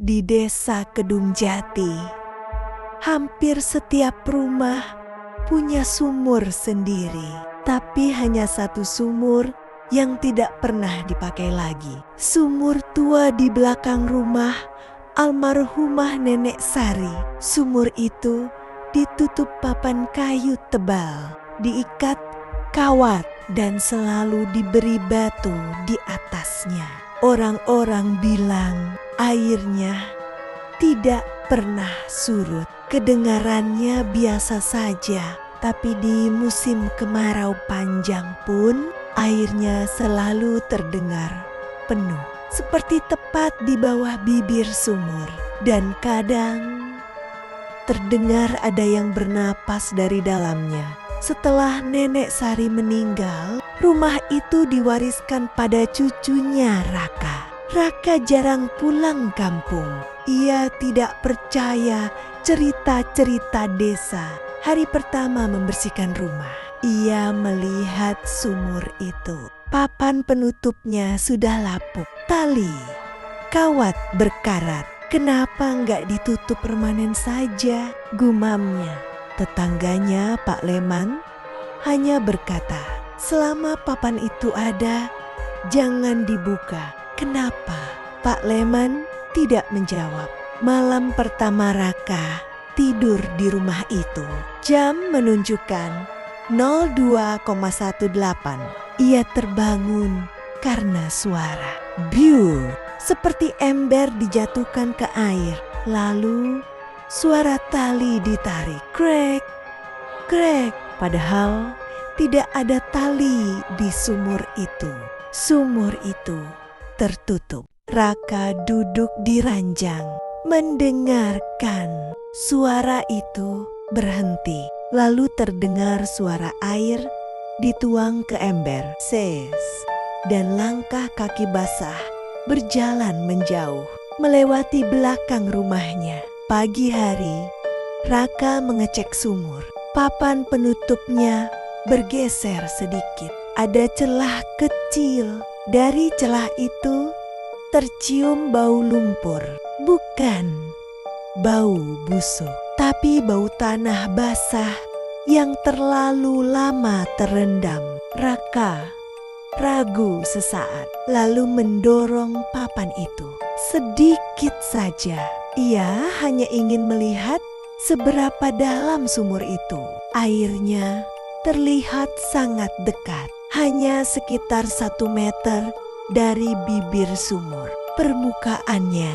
Di desa Kedung Jati, hampir setiap rumah punya sumur sendiri, tapi hanya satu sumur yang tidak pernah dipakai lagi. Sumur tua di belakang rumah almarhumah Nenek Sari. Sumur itu ditutup papan kayu tebal, diikat kawat dan selalu diberi batu di atasnya. Orang-orang bilang airnya tidak pernah surut. Kedengarannya biasa saja, tapi di musim kemarau panjang pun airnya selalu terdengar penuh, seperti tepat di bawah bibir sumur. Dan kadang terdengar ada yang bernapas dari dalamnya. Setelah Nenek Sari meninggal, rumah itu diwariskan pada cucunya Raka. Raka jarang pulang kampung. Ia tidak percaya cerita-cerita desa. Hari pertama membersihkan rumah, ia melihat sumur itu. Papan penutupnya sudah lapuk, tali, kawat berkarat. Kenapa nggak ditutup permanen saja? Gumamnya. Tetangganya Pak Leman hanya berkata, selama papan itu ada, jangan dibuka. Kenapa? Pak Leman tidak menjawab. Malam pertama Raka tidur di rumah itu. Jam menunjukkan 02,18. Ia terbangun karena suara biu, seperti ember dijatuhkan ke air. Lalu suara tali ditarik, krek, krek. Padahal tidak ada tali di sumur itu. Sumur itu tertutup. Raka duduk di ranjang, mendengarkan suara itu berhenti. Lalu terdengar suara air dituang ke ember, ses, dan langkah kaki basah berjalan menjauh, melewati belakang rumahnya. Pagi hari, Raka mengecek sumur. Papan penutupnya bergeser sedikit. Ada celah kecil. Dari celah itu tercium bau lumpur. Bukan bau busuk, tapi bau tanah basah yang terlalu lama terendam. Raka ragu sesaat, lalu mendorong papan itu. Sedikit saja. Ia hanya ingin melihat seberapa dalam sumur itu. Airnya terlihat sangat dekat, hanya sekitar 1 meter dari bibir sumur. Permukaannya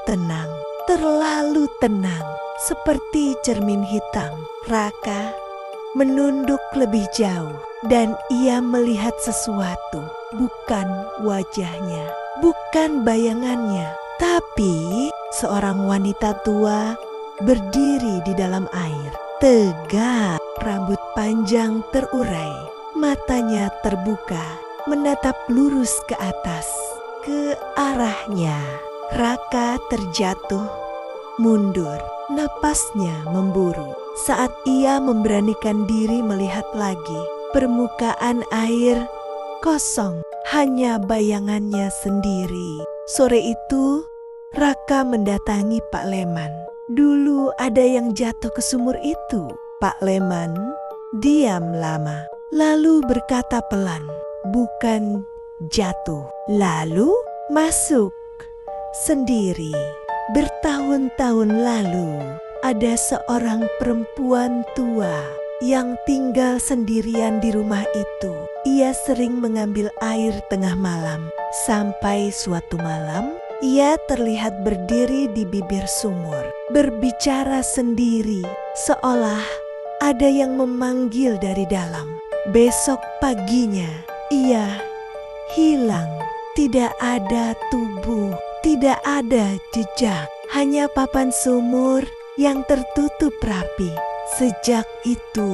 tenang, terlalu tenang, seperti cermin hitam. Raka menunduk lebih jauh dan ia melihat sesuatu. Bukan wajahnya, bukan bayangannya, tapi seorang wanita tua berdiri di dalam air. Tegak, rambut panjang terurai, matanya terbuka, menatap lurus ke atas, ke arahnya. Raka terjatuh, mundur, napasnya memburu. Saat ia memberanikan diri melihat lagi, permukaan air kosong, hanya bayangannya sendiri. Sore itu, Raka mendatangi Pak Leman. Dulu ada yang jatuh ke sumur itu. Pak Leman diam lama, lalu berkata pelan, bukan jatuh, lalu masuk sendiri. Bertahun-tahun lalu, ada seorang perempuan tua yang tinggal sendirian di rumah itu. Ia sering mengambil air tengah malam. Sampai suatu malam, ia terlihat berdiri di bibir sumur, berbicara sendiri, seolah ada yang memanggil dari dalam. Besok paginya, ia hilang. Tidak ada tubuh, tidak ada jejak, hanya papan sumur yang tertutup rapi. Sejak itu,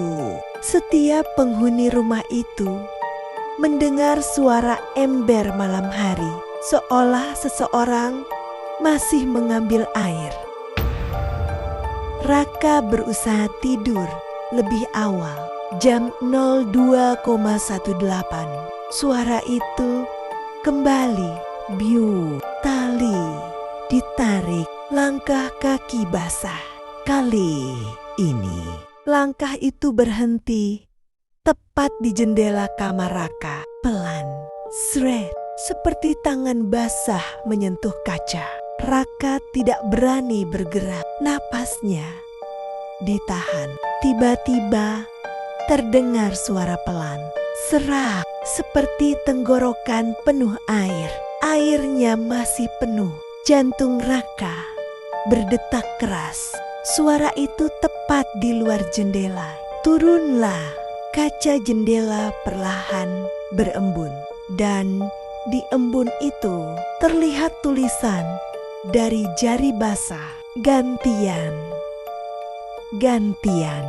setiap penghuni rumah itu mendengar suara ember malam hari, seolah seseorang masih mengambil air. Raka berusaha tidur lebih awal, jam 02,18. Suara itu kembali, biu, tali, ditarik langkah kaki basah. Kali ini langkah itu berhenti tepat di jendela kamar Raka. Pelan, sret, seperti tangan basah menyentuh kaca. Raka tidak berani bergerak. Napasnya ditahan. Tiba-tiba terdengar suara pelan, serak, seperti tenggorokan penuh air. Airnya masih penuh. Jantung Raka berdetak keras. Suara itu tepat di luar jendela. Turunlah. Kaca jendela perlahan berembun. Dan di embun itu terlihat tulisan dari jari basah. Gantian. Gantian.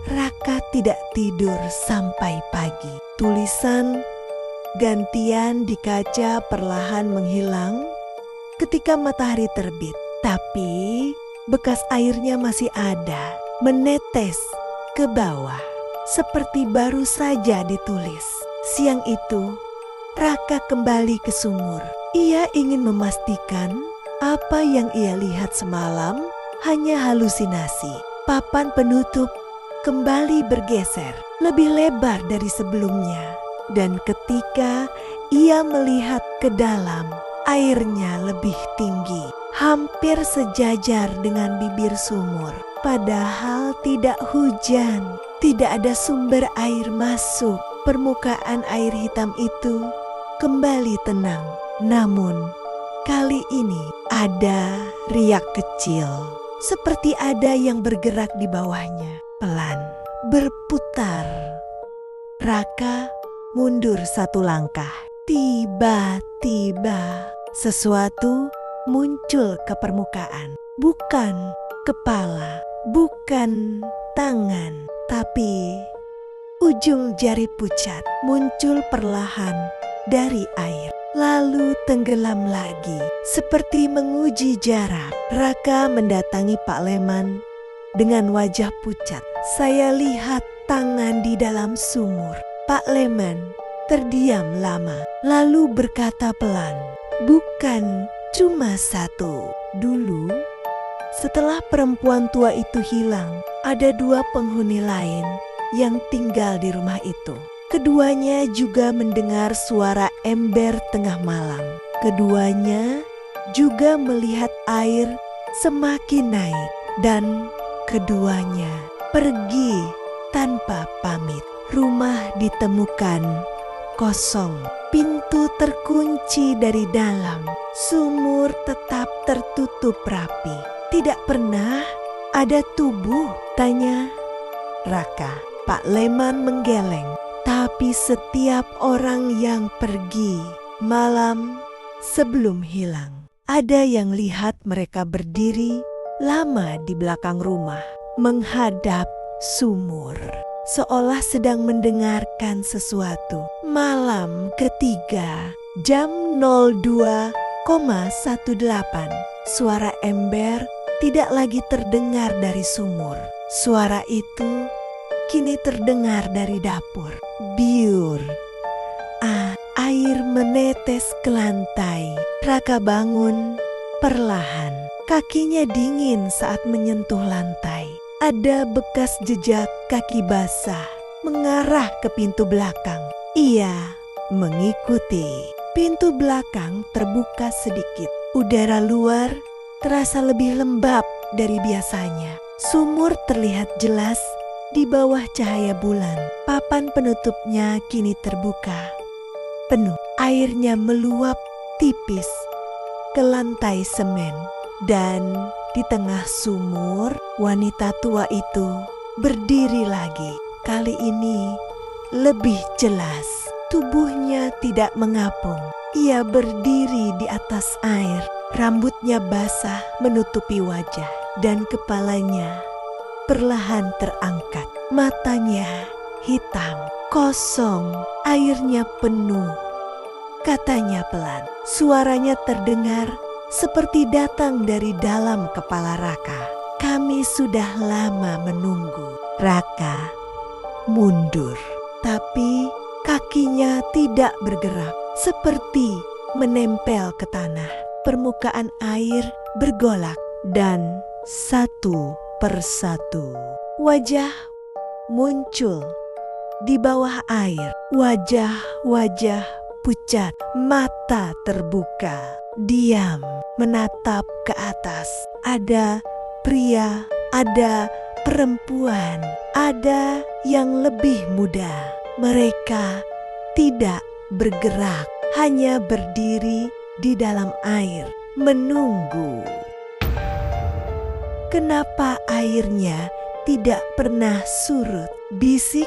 Raka tidak tidur sampai pagi. Tulisan gantian di kaca perlahan menghilang ketika matahari terbit. Tapi bekas airnya masih ada, menetes ke bawah seperti baru saja ditulis. Siang itu Raka kembali ke sumur. Ia ingin memastikan apa yang ia lihat semalam hanya halusinasi. Papan penutup kembali bergeser, lebih lebar dari sebelumnya. Dan ketika ia melihat ke dalam, airnya lebih tinggi, hampir sejajar dengan bibir sumur. Padahal tidak hujan, tidak ada sumber air masuk. Permukaan air hitam itu kembali tenang. Namun kali ini ada riak kecil, seperti ada yang bergerak di bawahnya. Pelan, berputar. Raka mundur satu langkah. Tiba-tiba sesuatu muncul ke permukaan. Bukan kepala, bukan tangan, tapi ujung jari pucat muncul perlahan dari air. Lalu tenggelam lagi. Seperti menguji jarak, Raka mendatangi Pak Leman dengan wajah pucat. Saya lihat tangan di dalam sumur. Pak Leman terdiam lama, lalu berkata pelan, bukan cuma satu. Dulu, setelah perempuan tua itu hilang, ada 2 penghuni lain yang tinggal di rumah itu. Keduanya juga mendengar suara ember tengah malam. Keduanya juga melihat air semakin naik dan keduanya pergi tanpa pamit. Rumah ditemukan kosong, pintu terkunci dari dalam, sumur tetap tertutup rapi. Tidak pernah ada tubuh, tanya Raka. Pak Leman menggeleng. Tapi setiap orang yang pergi malam sebelum hilang, ada yang lihat mereka berdiri lama di belakang rumah, menghadap sumur, seolah sedang mendengarkan sesuatu. Malam ketiga, jam 02,18, suara ember tidak lagi terdengar dari sumur. Suara itu kini terdengar dari dapur. Biur. Air menetes ke lantai. Raka bangun perlahan. Kakinya dingin saat menyentuh lantai. Ada bekas jejak kaki basah mengarah ke pintu belakang. Ia mengikuti. Pintu belakang terbuka sedikit. Udara luar terasa lebih lembab dari biasanya. Sumur terlihat jelas di bawah cahaya bulan. Papan penutupnya kini terbuka, penuh. Airnya meluap tipis ke lantai semen. Dan di tengah sumur, wanita tua itu berdiri lagi. Kali ini lebih jelas. Tubuhnya tidak mengapung. Ia berdiri di atas air. Rambutnya basah menutupi wajah. Dan kepalanya perlahan terangkat. Matanya hitam, kosong, airnya penuh. Katanya pelan, suaranya terdengar seperti datang dari dalam kepala Raka. Kami sudah lama menunggu. Raka mundur, tapi kakinya tidak bergerak, seperti menempel ke tanah. Permukaan air bergolak dan satu persatu wajah muncul di bawah air. Wajah-wajah pucat, mata terbuka, diam menatap ke atas. Ada pria, ada perempuan, ada yang lebih muda. Mereka tidak bergerak, hanya berdiri di dalam air menunggu. Kenapa airnya tidak pernah surut? Bisik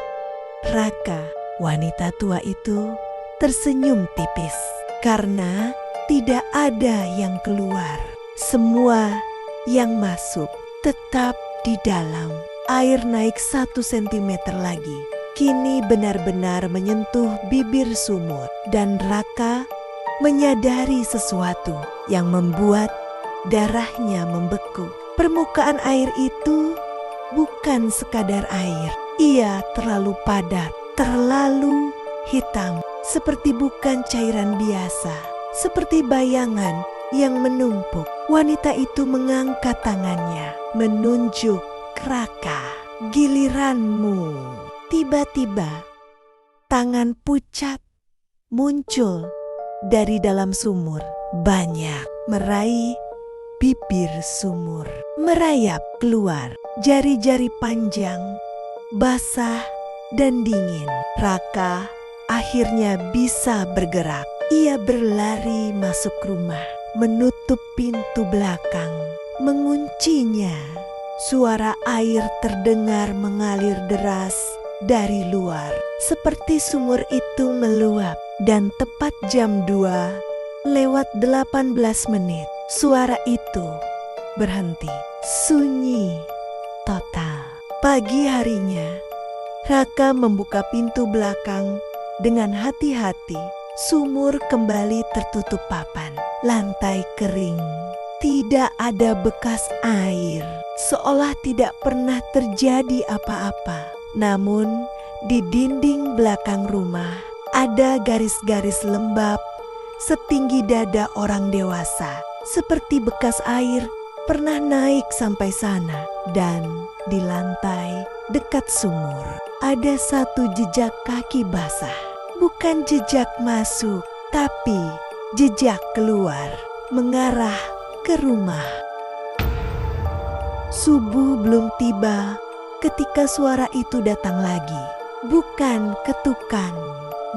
Raka. Wanita tua itu tersenyum tipis karena tidak ada yang keluar. Semua yang masuk tetap di dalam. Air naik 1 sentimeter lagi. Kini benar-benar menyentuh bibir sumur dan Raka menyadari sesuatu yang membuat darahnya membeku. Permukaan air itu bukan sekadar air. Ia terlalu padat, terlalu hitam, seperti bukan cairan biasa, seperti bayangan yang menumpuk. Wanita itu mengangkat tangannya, menunjuk Raka. Giliranmu. Tiba-tiba, tangan pucat muncul dari dalam sumur. Banyak meraih bibir sumur, merayap keluar. Jari-jari panjang, basah dan dingin. Raka akhirnya bisa bergerak. Ia berlari masuk rumah, menutup pintu belakang, menguncinya. Suara air terdengar mengalir deras dari luar, seperti sumur itu meluap. Dan tepat jam 2:18 suara itu berhenti. Sunyi total. Pagi harinya, Raka membuka pintu belakang dengan hati-hati. Sumur kembali tertutup papan, lantai kering. Tidak ada bekas air, seolah tidak pernah terjadi apa-apa. Namun, di dinding belakang rumah ada garis-garis lembab setinggi dada orang dewasa, seperti bekas air pernah naik sampai sana. Dan di lantai dekat sumur ada satu jejak kaki basah. Bukan jejak masuk, tapi jejak keluar, mengarah ke rumah. Subuh belum tiba ketika suara itu datang lagi. Bukan ketukan,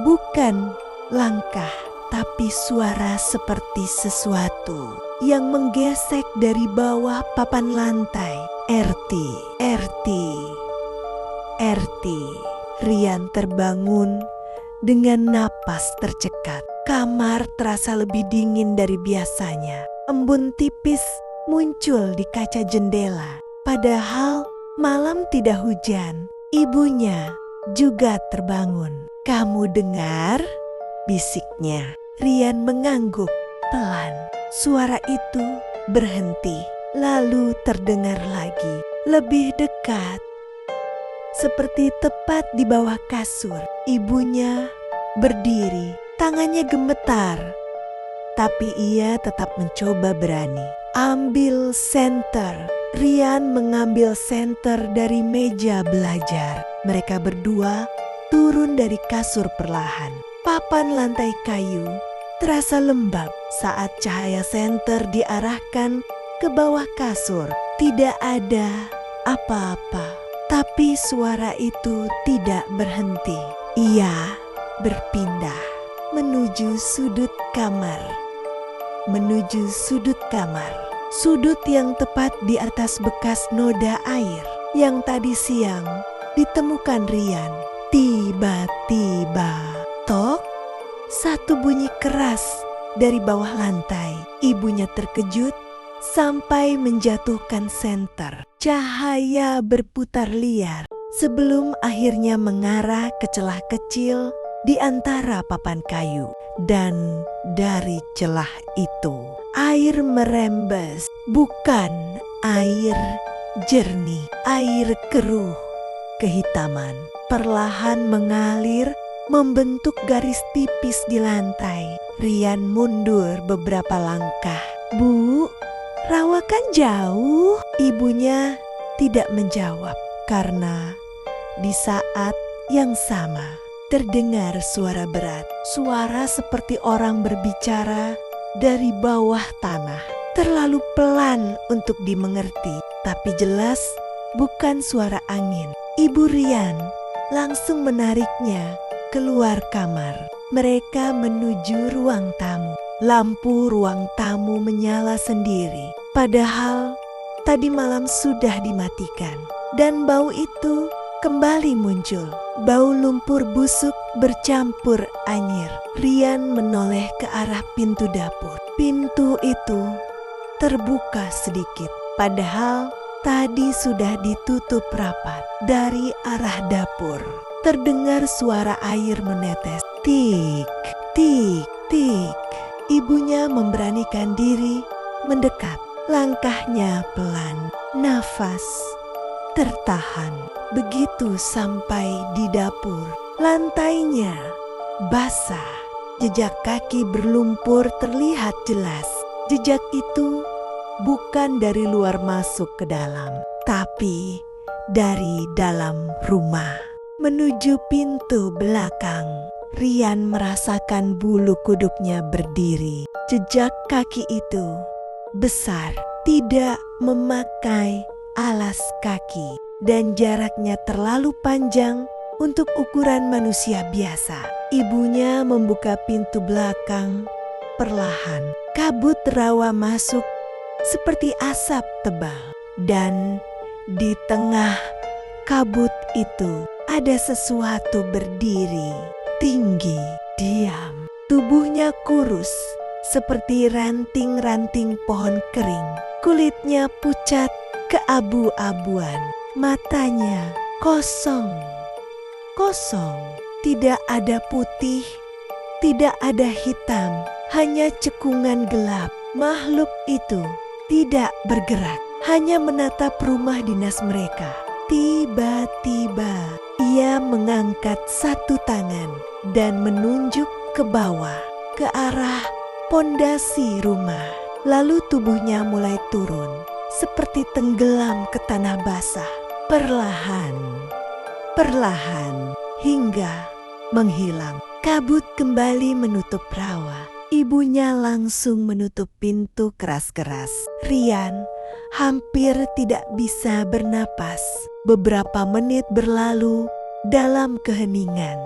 bukan langkah, tapi suara seperti sesuatu yang menggesek dari bawah papan lantai. Erti. Rian terbangun dengan napas tercekat. Kamar terasa lebih dingin dari biasanya. Embun tipis muncul di kaca jendela. Padahal malam tidak hujan. Ibunya juga terbangun. "Kamu dengar?" bisiknya. Rian mengangguk pelan. Suara itu berhenti, lalu terdengar lagi, lebih dekat. Seperti tepat di bawah kasur, ibunya berdiri, tangannya gemetar. Tapi ia tetap mencoba berani. Ambil senter. Rian mengambil senter dari meja belajar. Mereka berdua turun dari kasur perlahan. Papan lantai kayu terasa lembab saat cahaya senter diarahkan ke bawah kasur. Tidak ada apa-apa, tapi suara itu tidak berhenti. Ia berpindah menuju sudut kamar. Sudut yang tepat di atas bekas noda air yang tadi siang ditemukan Rian. Tiba-tiba, tok, satu bunyi keras dari bawah lantai. Ibunya terkejut sampai menjatuhkan senter. Cahaya berputar liar sebelum akhirnya mengarah ke celah kecil di antara papan kayu. Dan dari celah itu, air merembes, bukan air jernih, air keruh. Kehitaman perlahan mengalir membentuk garis tipis di lantai. Rian mundur beberapa langkah. "Bu, rawa kan jauh." Ibunya tidak menjawab karena di saat yang sama terdengar suara berat. Suara seperti orang berbicara dari bawah tanah. Terlalu pelan untuk dimengerti, tapi jelas bukan suara angin. Ibu Rian langsung menariknya keluar kamar. Mereka menuju ruang tamu. Lampu ruang tamu menyala sendiri, padahal tadi malam sudah dimatikan. Dan bau itu kembali muncul. Bau lumpur busuk bercampur anyir. Rian menoleh ke arah pintu dapur. Pintu itu terbuka sedikit, padahal tadi sudah ditutup rapat. Dari arah dapur terdengar suara air menetes. Tik, tik, tik. Ibunya memberanikan diri mendekat. Langkahnya pelan, nafas tertahan. Begitu sampai di dapur, lantainya basah. Jejak kaki berlumpur terlihat jelas. Jejak itu bukan dari luar masuk ke dalam, tapi dari dalam rumah. Menuju pintu belakang, Rian merasakan bulu kuduknya berdiri. Jejak kaki itu besar, tidak memakai alas kaki, dan jaraknya terlalu panjang untuk ukuran manusia biasa. Ibunya membuka pintu belakang perlahan. Kabut rawa masuk seperti asap tebal, dan di tengah kabut itu ada sesuatu berdiri, tinggi, diam. Tubuhnya kurus seperti ranting-ranting pohon kering. Kulitnya pucat keabu-abuan. Matanya kosong. Kosong. Tidak ada putih, tidak ada hitam, hanya cekungan gelap. Makhluk itu tidak bergerak, hanya menatap rumah dinas mereka. Tiba-tiba ia mengangkat satu tangan dan menunjuk ke bawah, ke arah pondasi rumah. Lalu tubuhnya mulai turun, seperti tenggelam ke tanah basah. Perlahan, perlahan, hingga menghilang. Kabut kembali menutup rawa. Ibunya langsung menutup pintu keras-keras. Rian hampir tidak bisa bernapas. Beberapa menit berlalu dalam keheningan.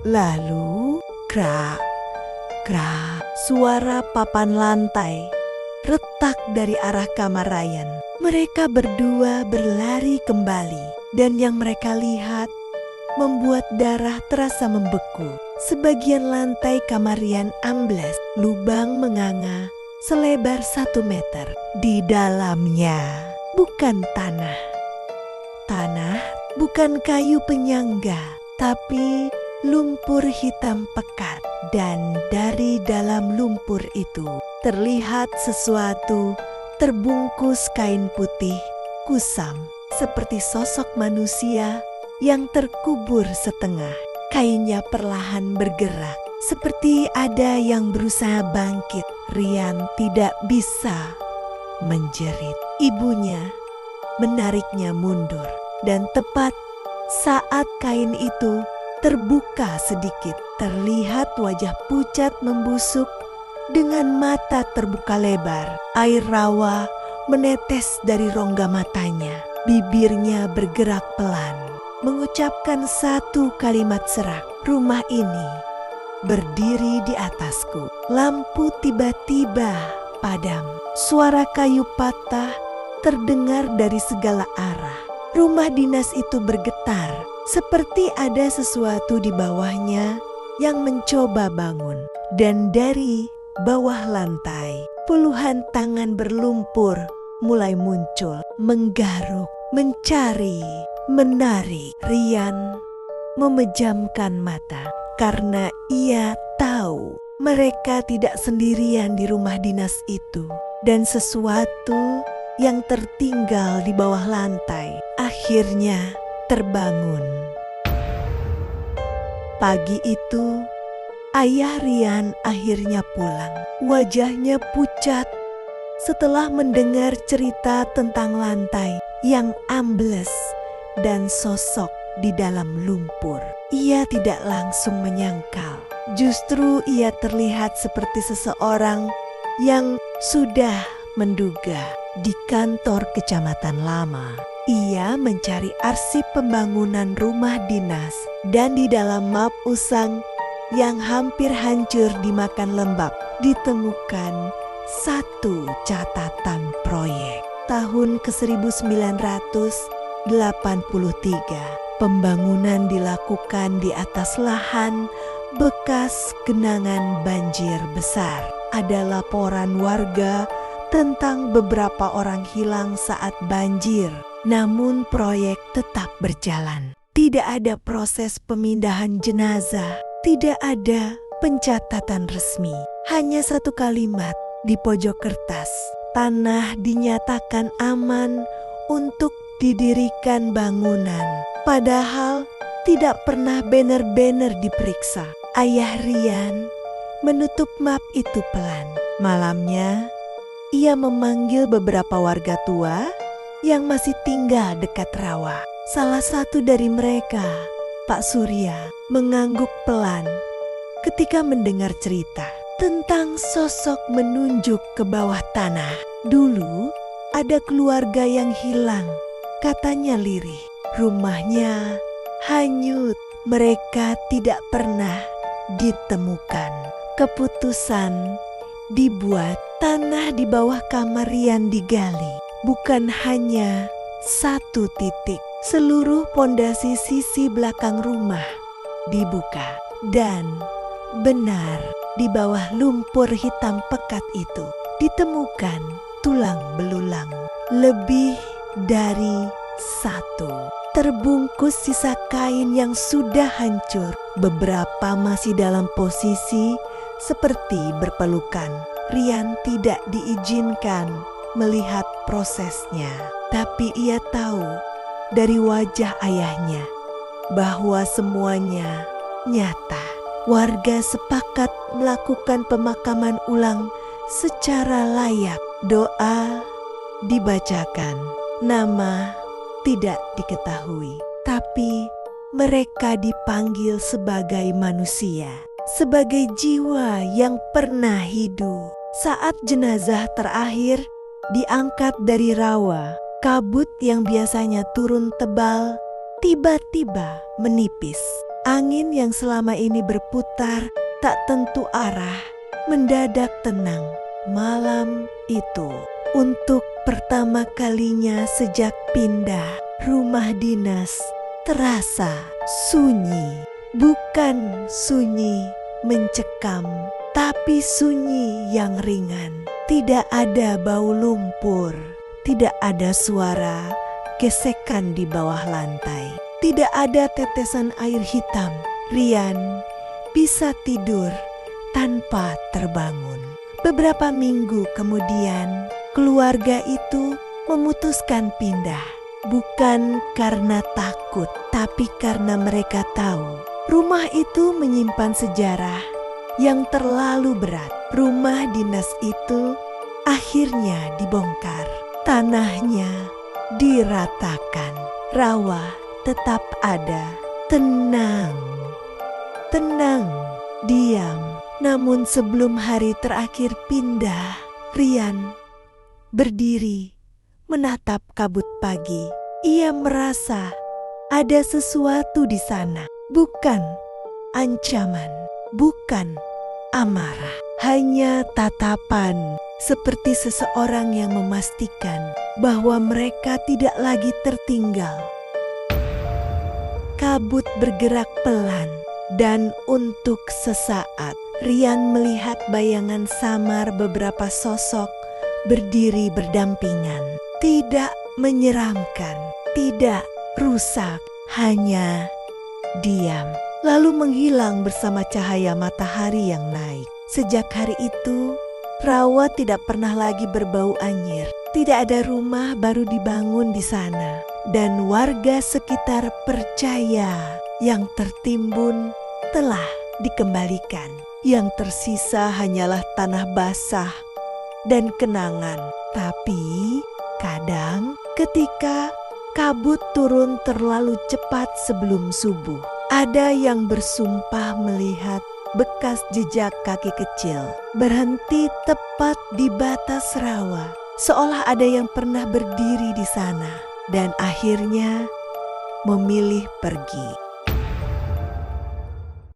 Lalu, krak, krak, suara papan lantai retak dari arah kamar Rian. Mereka berdua berlari kembali, dan yang mereka lihat membuat darah terasa membeku. Sebagian lantai kamar Rian ambles, lubang menganga selebar 1 meter. Di dalamnya bukan tanah. Tanah bukan kayu penyangga, tapi lumpur hitam pekat. Dan dari dalam lumpur itu terlihat sesuatu terbungkus kain putih kusam, seperti sosok manusia yang terkubur setengah. Kainnya perlahan bergerak, seperti ada yang berusaha bangkit. Rian tidak bisa menjerit. Ibunya menariknya mundur, dan tepat saat kain itu terbuka sedikit, terlihat wajah pucat membusuk dengan mata terbuka lebar. Air rawa menetes dari rongga matanya. Bibirnya bergerak pelan, mengucapkan satu kalimat serak. Rumah ini berdiri di atasku. Lampu tiba-tiba padam. Suara kayu patah terdengar dari segala arah. Rumah dinas itu bergetar, seperti ada sesuatu di bawahnya yang mencoba bangun. Dan dari bawah lantai, puluhan tangan berlumpur mulai muncul, menggaruk, mencari, menarik. Rian memejamkan mata karena ia tahu mereka tidak sendirian di rumah dinas itu, dan sesuatu yang tertinggal di bawah lantai akhirnya terbangun. Pagi itu, ayah Rian akhirnya pulang. Wajahnya pucat setelah mendengar cerita tentang lantai yang ambles dan sosok di dalam lumpur. Ia tidak langsung menyangkal. Justru ia terlihat seperti seseorang yang sudah menduga. Di kantor kecamatan lama, ia mencari arsip pembangunan rumah dinas, dan di dalam map usang yang hampir hancur dimakan lembab ditemukan satu catatan proyek. Tahun ke-1983, pembangunan dilakukan di atas lahan bekas genangan banjir besar. Ada laporan warga tentang beberapa orang hilang saat banjir, namun proyek tetap berjalan. Tidak ada proses pemindahan jenazah, tidak ada pencatatan resmi. Hanya satu kalimat di pojok kertas, tanah dinyatakan aman untuk didirikan bangunan. Padahal tidak pernah banner-banner diperiksa. Ayah Rian menutup map itu pelan. Malamnya, ia memanggil beberapa warga tua yang masih tinggal dekat rawa. Salah satu dari mereka, Pak Surya, mengangguk pelan ketika mendengar cerita tentang sosok menunjuk ke bawah tanah. Dulu ada keluarga yang hilang, katanya lirih. Rumahnya hanyut, mereka tidak pernah ditemukan. Keputusan dibuat. Tanah di bawah kamar Rian digali, bukan hanya satu titik. Seluruh pondasi sisi belakang rumah dibuka, dan benar di bawah lumpur hitam pekat itu ditemukan tulang belulang lebih dari satu. Terbungkus sisa kain yang sudah hancur, beberapa masih dalam posisi seperti berpelukan. Rian tidak diizinkan melihat prosesnya, tapi ia tahu dari wajah ayahnya bahwa semuanya nyata. Warga sepakat melakukan pemakaman ulang secara layak. Doa dibacakan, nama tidak diketahui, tapi mereka dipanggil sebagai manusia, sebagai jiwa yang pernah hidup. Saat jenazah terakhir diangkat dari rawa, kabut yang biasanya turun tebal tiba-tiba menipis. Angin yang selama ini berputar tak tentu arah mendadak tenang. Malam itu, untuk pertama kalinya sejak pindah rumah dinas, terasa sunyi. Bukan sunyi mencekam, tapi sunyi yang ringan. Tidak ada bau lumpur, tidak ada suara gesekan di bawah lantai, tidak ada tetesan air hitam. Rian bisa tidur tanpa terbangun. Beberapa minggu kemudian, keluarga itu memutuskan pindah. Bukan karena takut, tapi karena mereka tahu rumah itu menyimpan sejarah yang terlalu berat. Rumah dinas itu akhirnya dibongkar. Tanahnya diratakan. Rawa tetap ada. Tenang. Tenang. Diam. Namun sebelum hari terakhir pindah, Rian berdiri menatap kabut pagi. Ia merasa ada sesuatu di sana. Bukan ancaman, bukan amarah, hanya tatapan seperti seseorang yang memastikan bahwa mereka tidak lagi tertinggal. Kabut bergerak pelan, dan untuk sesaat Rian melihat bayangan samar beberapa sosok berdiri berdampingan. Tidak menyeramkan, tidak rusak, hanya diam, lalu menghilang bersama cahaya matahari yang naik. Sejak hari itu, rawa tidak pernah lagi berbau anyir. Tidak ada rumah baru dibangun di sana, dan warga sekitar percaya yang tertimbun telah dikembalikan. Yang tersisa hanyalah tanah basah dan kenangan. Tapi kadang ketika kabut turun terlalu cepat sebelum subuh, ada yang bersumpah melihat bekas jejak kaki kecil berhenti tepat di batas rawa, seolah ada yang pernah berdiri di sana dan akhirnya memilih pergi.